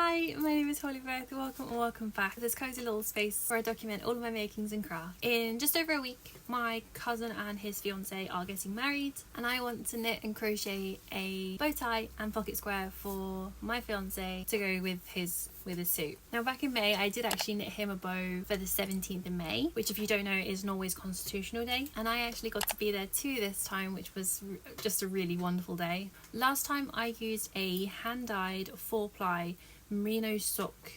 Hi, my name is Holly-Beth. Welcome back to this cozy little space where I document all of my makings and crafts. In just over a week, my cousin and his fiancé are getting married, and I want to knit and crochet a bow tie and pocket square for my fiancé to go with his suit. Now, back in May, I did actually knit him a bow for the 17th of May, which, if you don't know, is Norway's Constitutional Day, and I actually got to be there too this time, which was just a really wonderful day. Last time I used a hand-dyed 4-ply merino sock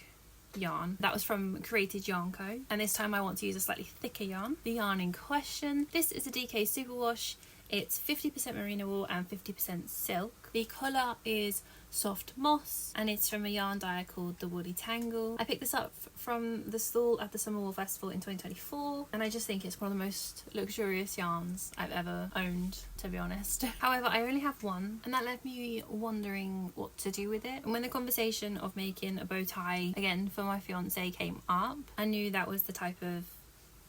yarn that was from Created Yarn Co, and this time I want to use a slightly thicker yarn. The yarn in question, this is a DK Superwash. It's 50% merino wool and 50% silk. The colour is soft moss, and it's from a yarn dyer called the Woolly Tangle. I picked this up from the stall at the Summer Wool Festival in 2024, and I just think it's one of the most luxurious yarns I've ever owned, to be honest. However, I only have one, and that left me wondering what to do with it. And when the conversation of making a bow tie again for my fiance came up, I knew that was the type of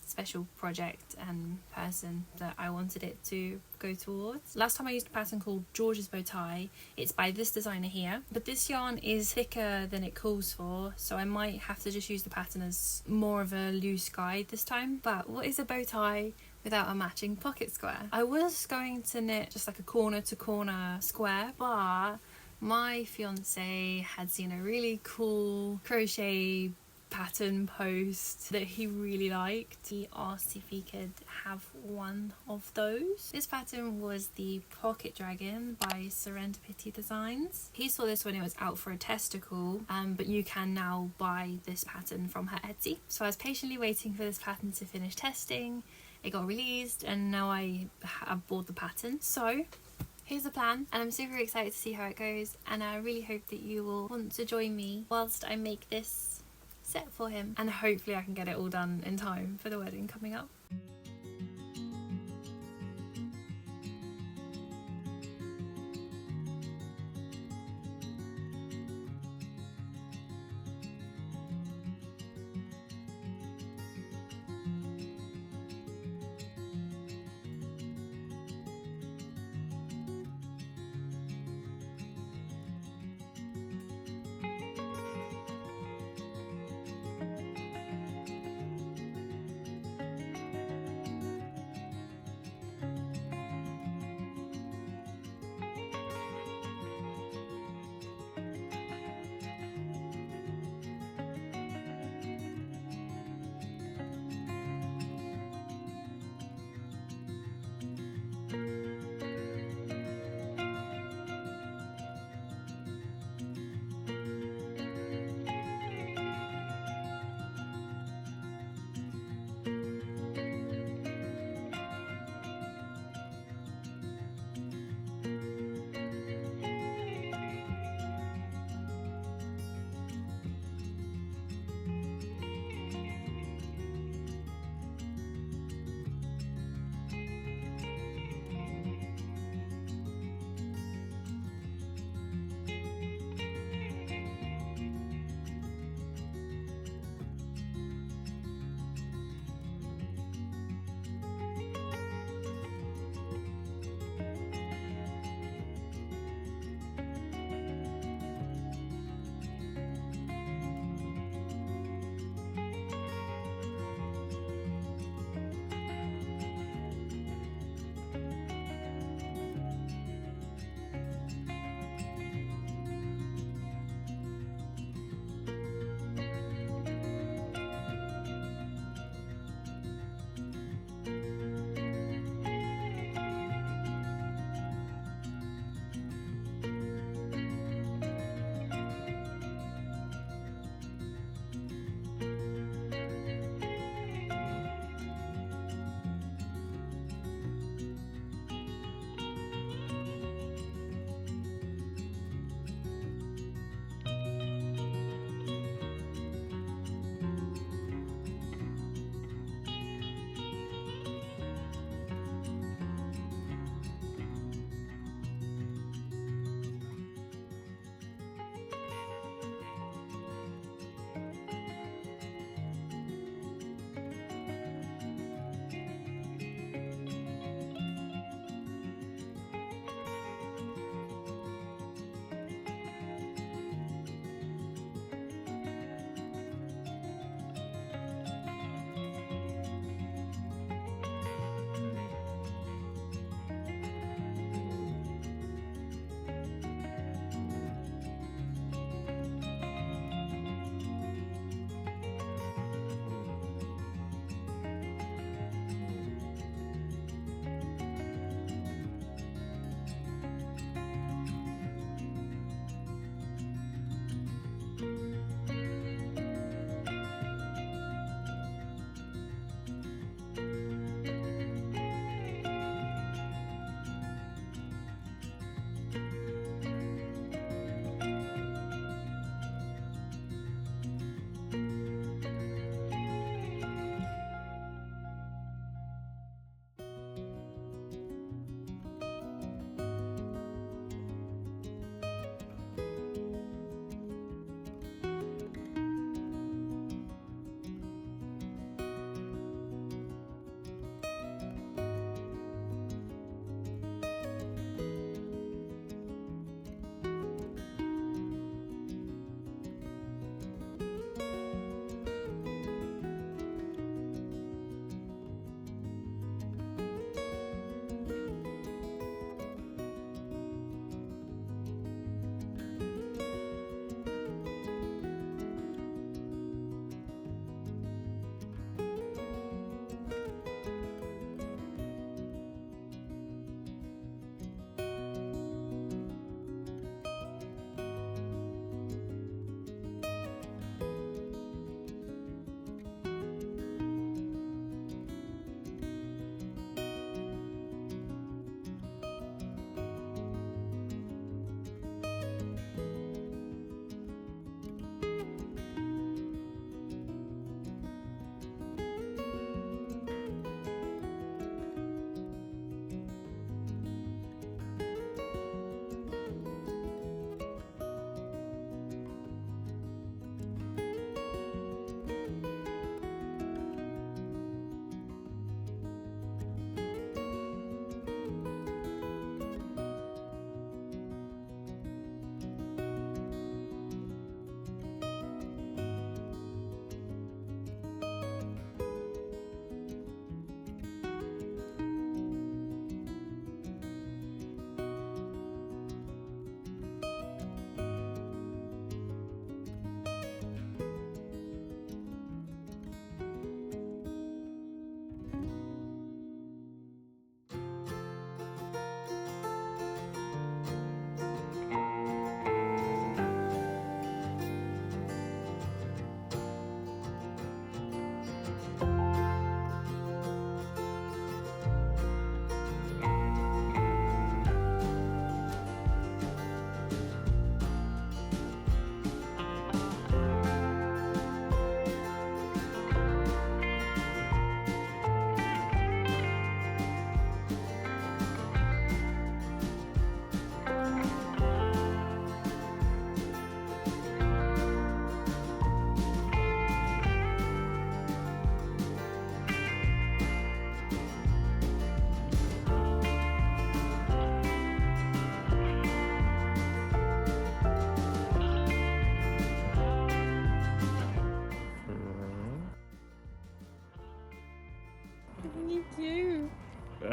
special project and person that I wanted it to go towards. Last time I used a pattern called George's Bow Tie. It's by this designer here, but this yarn is thicker than it calls for, so I might have to just use the pattern as more of a loose guide this time. But what is a bow tie without a matching pocket square? I was going to knit just like a corner to corner square, but my fiance had seen a really cool crochet pattern post that he really liked. He asked if he could have one of those. This pattern was the Pocket Dragon by Serendipity Designs. He saw this when it was out for a testicle, but you can now buy this pattern from her Etsy. So I was patiently waiting for this pattern to finish testing. It got released, and now I have bought the pattern. So here's the plan, and I'm super excited to see how it goes, and I really hope that you will want to join me whilst I make this set for him, and hopefully I can get it all done in time for the wedding coming up.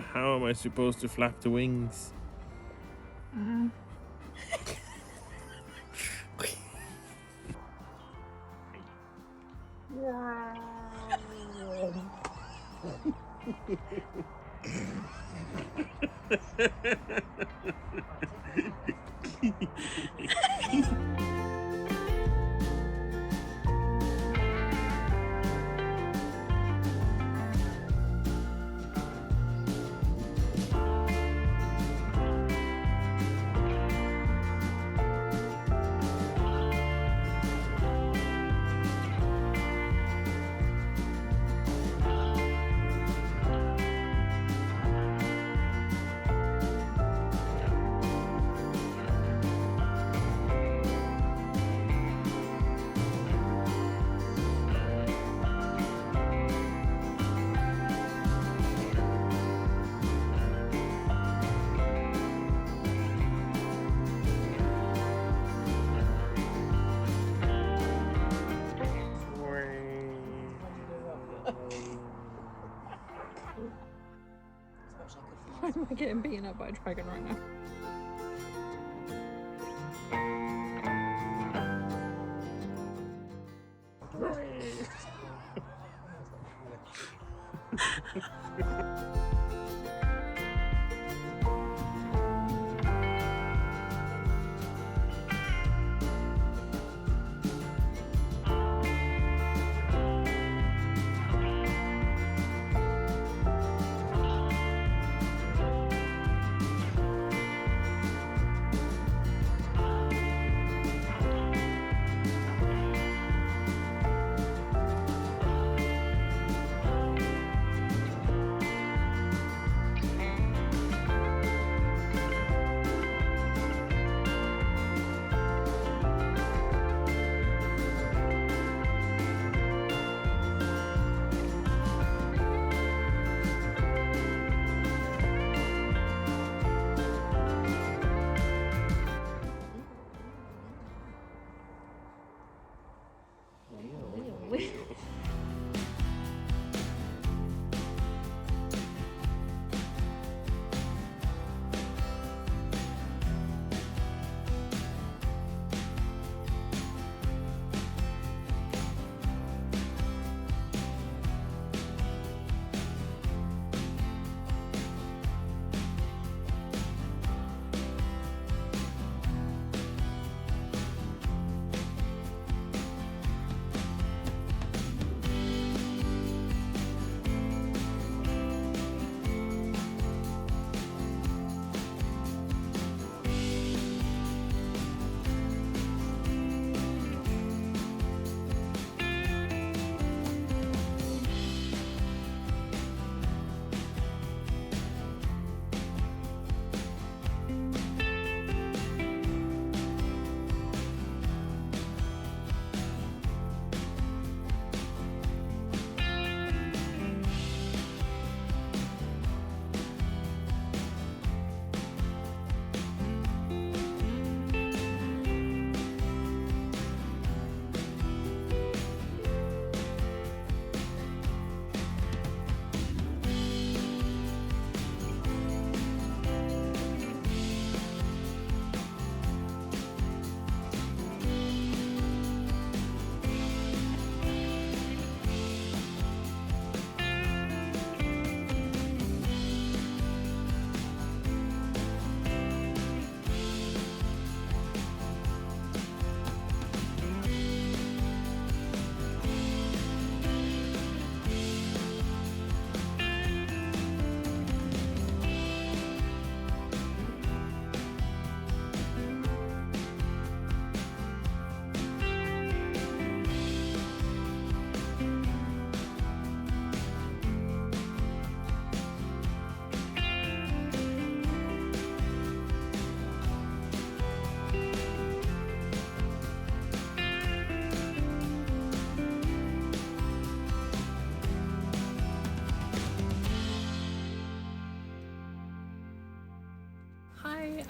how am I supposed to flap the wings? Why am I getting beaten up by a dragon right now?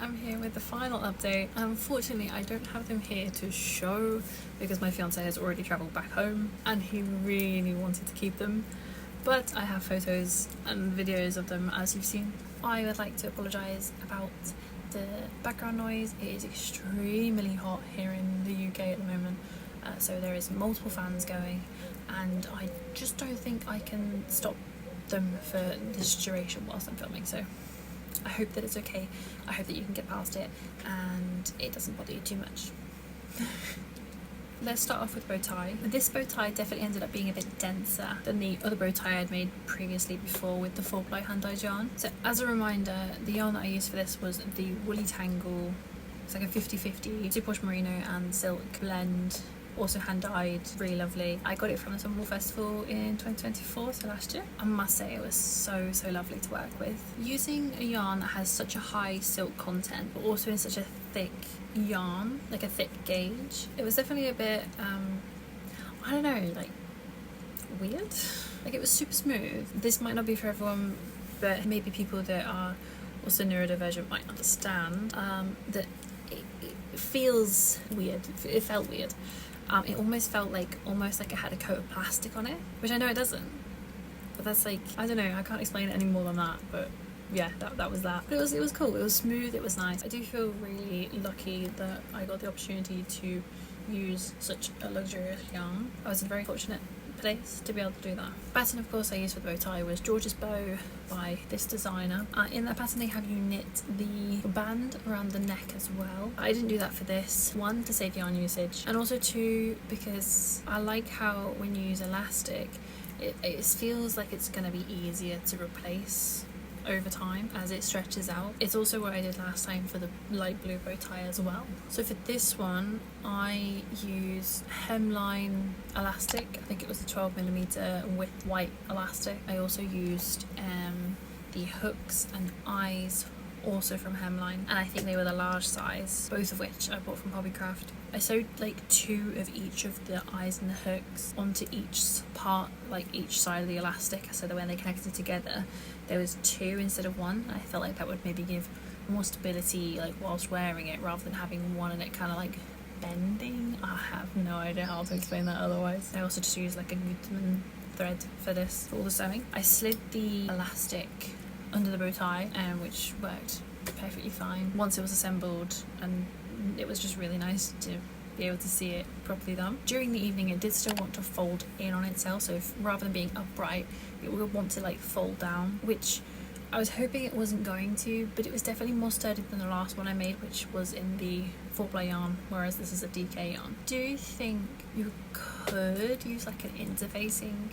I'm here with the final update. Unfortunately, I don't have them here to show because my fiance has already travelled back home and he really wanted to keep them. but I have photos and videos of them as you've seen. I would like to apologise about the background noise. It is extremely hot here in the UK at the moment, so there is multiple fans going, and I just don't think I can stop them for this duration whilst I'm filming, so I hope that it's okay. I hope that you can get past it and it doesn't bother you too much. Let's start off with bow tie. This bow tie definitely ended up being a bit denser than the other bow tie I'd made previously before with the 4-ply hand-dyed yarn. So as a reminder, the yarn that I used for this was the Woolly Tangle. It's like a 50-50 superwash merino and silk blend, also hand-dyed, really lovely. I got it from the Summer Wool Festival in 2024, so last year. I must say it was so lovely to work with. Using a yarn that has such a high silk content but also in such a thick yarn, like a thick gauge, it was definitely a bit I don't know, like weird. Like it was super smooth. This might not be for everyone, but maybe people that are also neurodivergent might understand that it feels weird. It felt weird. It almost felt like it had a coat of plastic on it, which I know it doesn't, but that's like, I don't know, I can't explain it any more than that, but yeah, that was that. But it was cool, it was smooth, it was nice. I do feel really lucky that I got the opportunity to use such a luxurious yarn. I was in a very fortunate place to be able to do that. The pattern, of course, I used for the bow tie was George's Bow by this designer. In that pattern they have you knit the band around the neck as well. I didn't do that for this. 1, to save yarn usage, and also 2, because I like how when you use elastic it feels like it's going to be easier to replace over time as it stretches out. It's also what I did last time for the light blue bow tie as well. So for this one I use hemline elastic. I think it was a 12mm with white elastic. I also used the hooks and eyes, also from hemline, and I think they were the large size, both of which I bought from Hobbycraft. I sewed like 2 of each of the eyes and the hooks onto each part, like each side of the elastic, so that when they connected together there was 2 instead of 1. I felt like that would maybe give more stability like whilst wearing it, rather than having one and it kind of like bending. I have no idea how to explain that otherwise. I also just used like a Guttmann thread for this, for all the sewing. I slid the elastic under the bow tie, which worked perfectly fine once it was assembled, and it was just really nice to be able to see it properly done. During the evening it did still want to fold in on itself, so rather than being upright it would want to like fold down, which I was hoping it wasn't going to, but it was definitely more sturdy than the last one I made, which was in the 4-ply yarn, whereas this is a DK yarn. Do you think you could use like an interfacing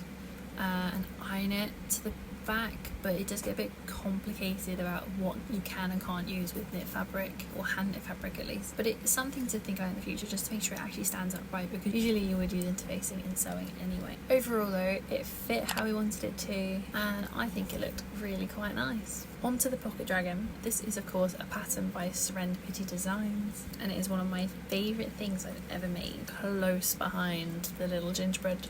and iron it to the back, but it does get a bit complicated about what you can and can't use with knit fabric, or hand knit fabric at least. But it's something to think about in the future, just to make sure it actually stands upright, because usually you would use interfacing in sewing anyway. Overall though, it fit how we wanted it to, and I think it looked really quite nice. Onto the pocket dragon. This is of course a pattern by Serendipity Designs, and it is one of my favourite things I've ever made, close behind the little gingerbread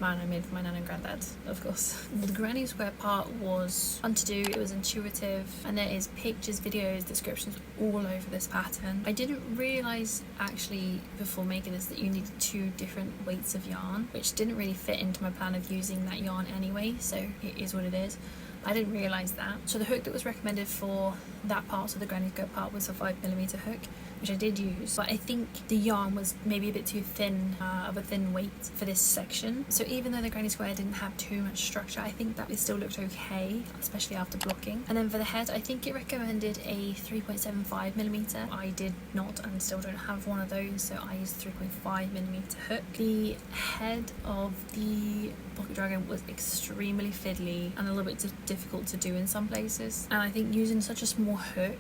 man I made for my nan and granddad, of course. The granny square part was fun to do, it was intuitive, and there is pictures, videos, descriptions all over this pattern. I didn't realise actually before making this that you needed 2 different weights of yarn, which didn't really fit into my plan of using that yarn anyway, so it is what it is. I didn't realise that. So the hook that was recommended for that part, so the granny square part, was a 5mm hook, which I did use, but I think the yarn was maybe a bit too thin, of a thin weight for this section. So even though the granny square didn't have too much structure, I think that it still looked okay, especially after blocking. And then for the head, I think it recommended a 3.75mm. I did not and still don't have one of those, so I used 3.5mm hook. The head of the pocket dragon was extremely fiddly and a little bit difficult to do in some places, and I think using such a small hook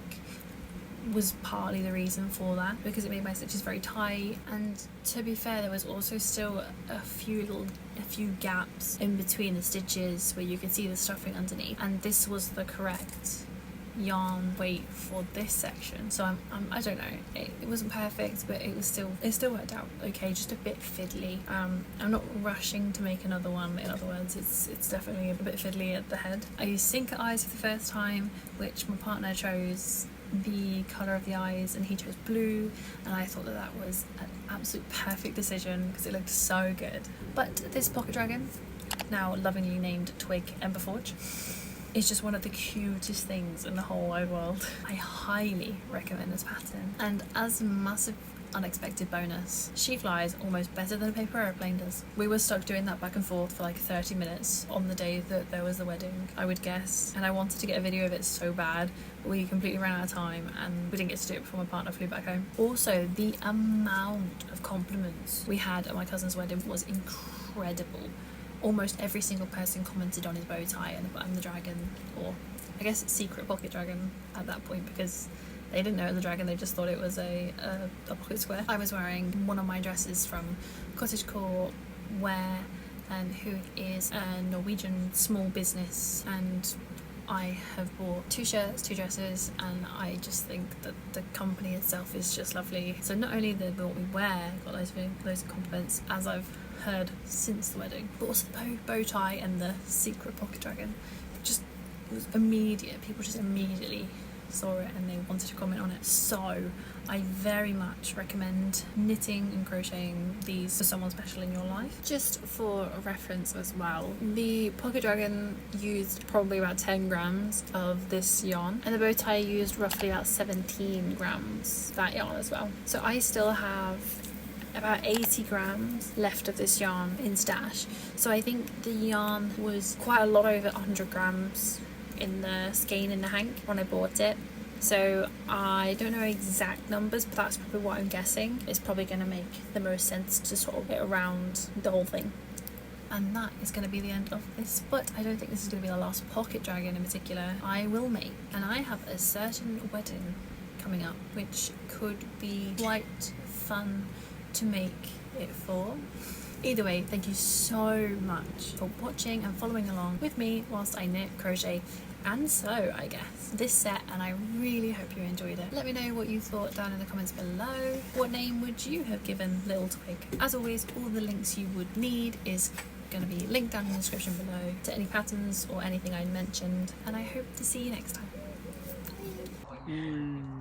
was partly the reason for that, because it made my stitches very tight. And to be fair, there was also still a few gaps in between the stitches where you could see the stuffing underneath, and this was the correct yarn weight for this section. So I don't know, it wasn't perfect, but it still worked out okay, just a bit fiddly. I'm not rushing to make another one. In other words, it's definitely a bit fiddly at the head. I used sinker eyes for the first time, which my partner chose the colour of the eyes and he chose blue, and I thought that was an absolute perfect decision because it looked so good. But this pocket dragon now lovingly named Twig Emberforge. It's just one of the cutest things in the whole wide world. I highly recommend this pattern. And as a massive unexpected bonus, she flies almost better than a paper airplane does. We were stuck doing that back and forth for like 30 minutes on the day that there was the wedding, I would guess, and I wanted to get a video of it so bad, but we completely ran out of time and we didn't get to do it before my partner flew back home. Also, the amount of compliments we had at my cousin's wedding was incredible. Almost every single person commented on his bow tie and the dragon, or I guess secret pocket dragon at that point, because they didn't know it was a dragon, they just thought it was a pocket square. I was wearing one of my dresses from Cottagecore Wear, and who is a Norwegian small business, and I have bought 2 shirts, 2 dresses, and I just think that the company itself is just lovely. So not only what we wear got loads of compliments, as I've heard since the wedding, but also the bow tie and the secret pocket dragon. Just was immediate. People just immediately saw it and they wanted to comment on it. So I very much recommend knitting and crocheting these for someone special in your life. Just for reference as well, the pocket dragon used probably about 10 grams of this yarn, and the bow tie used roughly about 17 grams of that yarn as well. So I still have about 80 grams left of this yarn in stash. So I think the yarn was quite a lot over 100 grams in the skein in the hank when I bought it. So I don't know exact numbers, but that's probably what I'm guessing is probably going to make the most sense to sort of get around the whole thing. And that is going to be the end of this, but I don't think this is going to be the last pocket dragon in particular I will make. And I have a certain wedding coming up which could be quite fun to make it for. Either way, thank you so much for watching and following along with me whilst I knit, crochet and sew, I guess, this set, and I really hope you enjoyed it. Let me know what you thought down in the comments below. What name would you have given Little Twig? As always, all the links you would need is going to be linked down in the description below to any patterns or anything I mentioned, and I hope to see you next time. Bye.